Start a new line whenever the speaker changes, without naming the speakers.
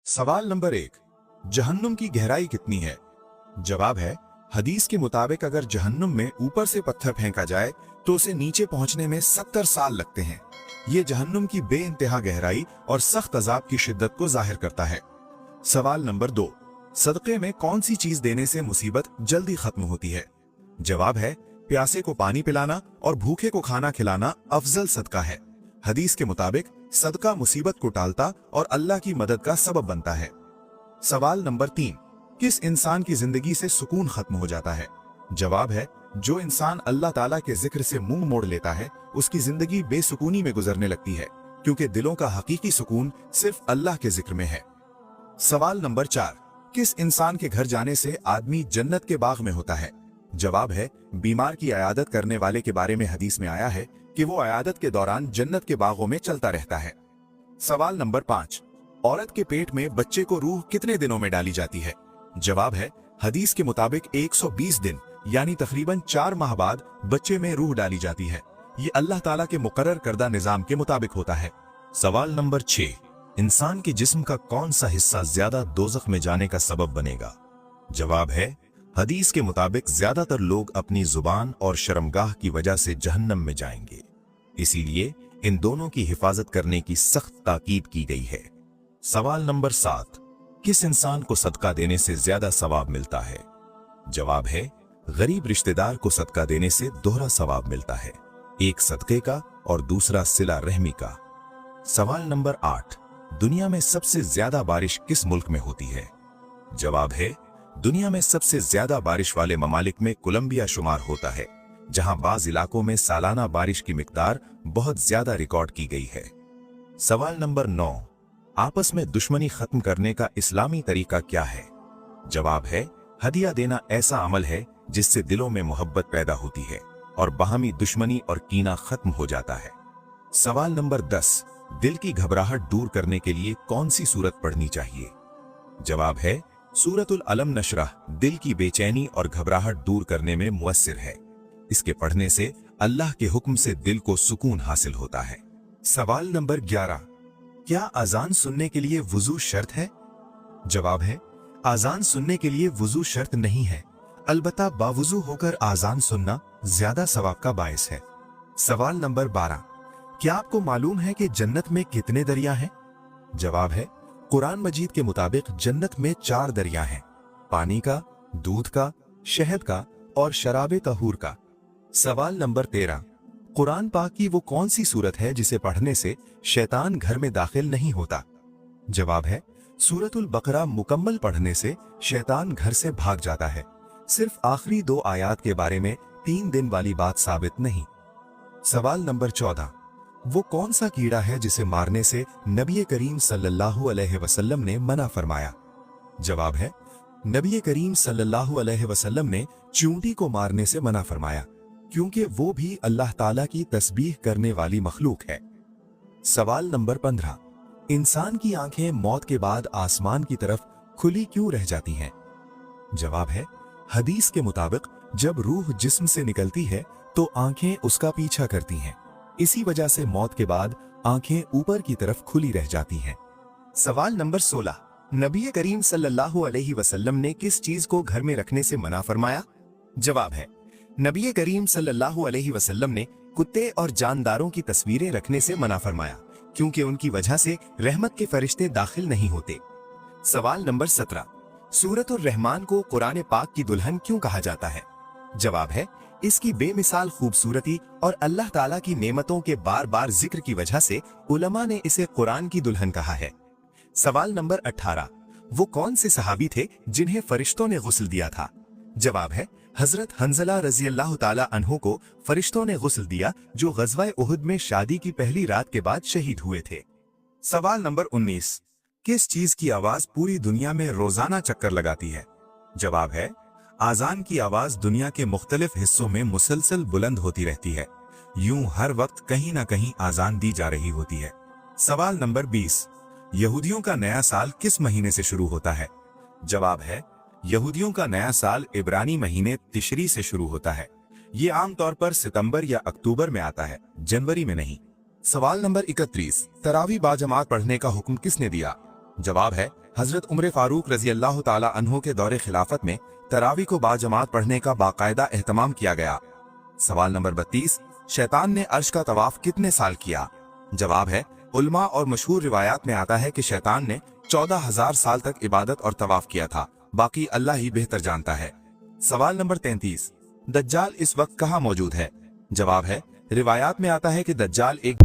सवाल नंबर 1, जहन्नुम की गहराई कितनी है? जवाब है, हदीस के मुताबिक अगर जहन्नुम में ऊपर से पत्थर फेंका जाए तो उसे नीचे पहुंचने में 70 साल लगते हैं। ये जहन्नुम की बेइंतहा गहराई और सख्त अजाब की शिद्दत को जाहिर करता है। सवाल नंबर 2, सदक़े में कौन सी चीज देने से मुसीबत जल्दी खत्म होती है? जवाब है, प्यासे को पानी पिलाना और भूखे को खाना खिलाना अफजल सदका है। हदीस के मुताबिक सदका मुसीबत को टालता और अल्लाह की मदद का सबब बनता है। सवाल नंबर 3, किस इंसान की जिंदगी से सुकून खत्म हो जाता है? जवाब है, जो इंसान अल्लाह ताला के जिक्र से मुंह मोड़ लेता है उसकी जिंदगी बेसुकूनी में गुजरने लगती है, क्योंकि दिलों का हकीकी सुकून सिर्फ अल्लाह के जिक्र में है। सवाल नंबर 4, किस इंसान के घर जाने से आदमी जन्नत के बाग में होता है? जवाब है, बीमार की अयादत करने वाले के बारे में हदीस में आया है कि वो अयादत के दौरान जन्नत के बागों में चलता रहता है। सवाल नंबर 5, औरत के पेट में बच्चे को रूह कितने दिनों में डाली जाती है? जवाब है, हदीस के मुताबिक 120 दिन यानी तकरीबन 4 माह बाद बच्चे में रूह डाली जाती है। ये अल्लाह ताला के मुकर्रर करदा निजाम के मुताबिक होता है। सवाल नंबर 6, इंसान के जिस्म का कौन सा हिस्सा ज्यादा दोज़ख में जाने का सबब बनेगा? जवाब है, हदीस के मुताबिक ज्यादातर लोग अपनी जुबान और शर्मगाह की वजह से जहन्नम में जाएंगे। इसीलिए इन दोनों की हिफाजत करने की सख्त ताकीद की गई है। सवाल नंबर 7, किस इंसान को सदका देने से ज्यादा सवाब मिलता है? जवाब है, गरीब रिश्तेदार को सदका देने से दोहरा सवाब मिलता है, एक सदके का और दूसरा सिला रहमी का। सवाल नंबर 8, दुनिया में सबसे ज्यादा बारिश किस मुल्क में होती है? जवाब है, दुनिया में सबसे ज्यादा बारिश वाले ममालिक में कोलंबिया शुमार होता है, जहां बाज इलाकों में सालाना बारिश की मिकदार बहुत ज्यादा रिकॉर्ड की गई है। सवाल नंबर 9, आपस में दुश्मनी खत्म करने का इस्लामी तरीका क्या है? जवाब है, हदिया देना ऐसा अमल है जिससे दिलों में मोहब्बत पैदा होती है और बाहमी दुश्मनी और कीना खत्म हो जाता है। सवाल नंबर 10, दिल की घबराहट दूर करने के लिए कौन सी सूरत पढ़नी चाहिए? जवाब है, सूरतुल अलम नशरह दिल की बेचैनी और घबराहट दूर करने में मुअस्सिर है। इसके पढ़ने से अल्लाह के हुक्म से दिल को सुकून हासिल होता है। सवाल नंबर 11, क्या अजान सुनने के लिए वुजू शर्त है? जवाब है, अजान सुनने के लिए वुजू शर्त नहीं है, अलबत्ता बावुजू होकर अजान सुनना ज्यादा सवाब का बायस है। सवाल नंबर 12, क्या आपको मालूम है कि जन्नत में कितने दरिया हैं? जवाब है, कुरान मजीद के मुताबिक जन्नत में 4 दरिया हैं, पानी का, दूध का, शहद का और शराबे तहूर का। सवाल नंबर 13, कुरान पाक की वो कौन सी सूरत है जिसे पढ़ने से शैतान घर में दाखिल नहीं होता? जवाब है, सूरतुल बकरा मुकम्मल पढ़ने से शैतान घर से भाग जाता है, सिर्फ आखिरी 2 आयात के बारे में 3 दिन वाली बात साबित नहीं। सवाल नंबर 14, वो कौन सा कीड़ा है जिसे मारने से नबी करीम सल्लल्लाहु अलैहि वसल्लम ने मना फरमाया? जवाब है, नबी करीम सल्लल्लाहु अलैहि वसल्लम ने चूंटी को मारने से मना फरमाया, क्योंकि वो भी अल्लाह ताला की तस्बीह करने वाली मखलूक है। सवाल नंबर 15, इंसान की आंखें मौत के बाद आसमान की तरफ खुली क्यों रह जाती हैं? जवाब है, हदीस के मुताबिक जब रूह जिस्म से निकलती है तो आंखें उसका पीछा करती हैं, इसी वजह से मौत के बाद आंखें ऊपर की तरफ खुली रह जाती हैं। सवाल नंबर 16, नबी करीम सल्लल्लाहु अलैहि वसल्लम ने किस चीज को घर में रखने से मना फरमाया? जवाब है, नबी करीम सल्लल्लाहु अलैहि वसल्लम ने कुत्ते और जानदारों की तस्वीरें रखने से मना फरमाया, क्योंकि उनकी वजह से रहमत के फरिश्ते दाखिल नहीं होते। सवाल नंबर 17, सूरतुर रहमान को कुरान पाक की दुल्हन क्यों कहा जाता है? जवाब है, इसकी बेमिसाल खूबसूरती और अल्लाह ताला की नेमतों के बार बार जिक्र की वजह से उलमा ने इसे कुरान की दुल्हन कहा है। सवाल नंबर 18, वो कौन से सहाबी थे जिन्हें फरिश्तों ने गुस्ल दिया था? जवाब है, हजरत हंजला रजी अल्लाह ताला अन्हु को फरिश्तों ने गुस्ल दिया, जो गज़वा उहुद में शादी की पहली रात के बाद शहीद हुए थे। सवाल नंबर 19, किस चीज की आवाज पूरी दुनिया में रोजाना चक्कर लगाती है? जवाब है, आजान की आवाज दुनिया के मुख्तलिफ हिस्सों में मुसलसल बुलंद होती रहती है, यूं हर वक्त कहीं ना कहीं आजान दी जा रही होती है। सवाल नंबर 20, यहूदियों का नया साल किस महीने से शुरू होता है? जवाब है, यहूदियों का नया साल इब्रानी महीने तिशरी से शुरू होता है। ये आमतौर पर सितंबर या अक्टूबर में आता है, जनवरी में नहीं। सवाल नंबर 31, तरावी बाजमात पढ़ने का हुक्म किसने दिया? जवाब है हजरत उमर फारूक रजी अल्लाह ताला अन्हो के दौरे खिलाफत में तरावी को बाजमात पढ़ने का बाकायदा एहतमाम किया गया। सवाल नंबर 32, शैतान ने अर्श का तवाफ कितने साल किया? जवाब है उल्मा और मशहूर रिवायात में आता है कि शैतान ने 14,000 साल तक इबादत और तवाफ किया था, बाकी अल्लाह ही बेहतर जानता है। सवाल नंबर 33, दज्जाल इस वक्त कहाँ मौजूद है? जवाब है रिवायात में आता है कि दज्जाल एक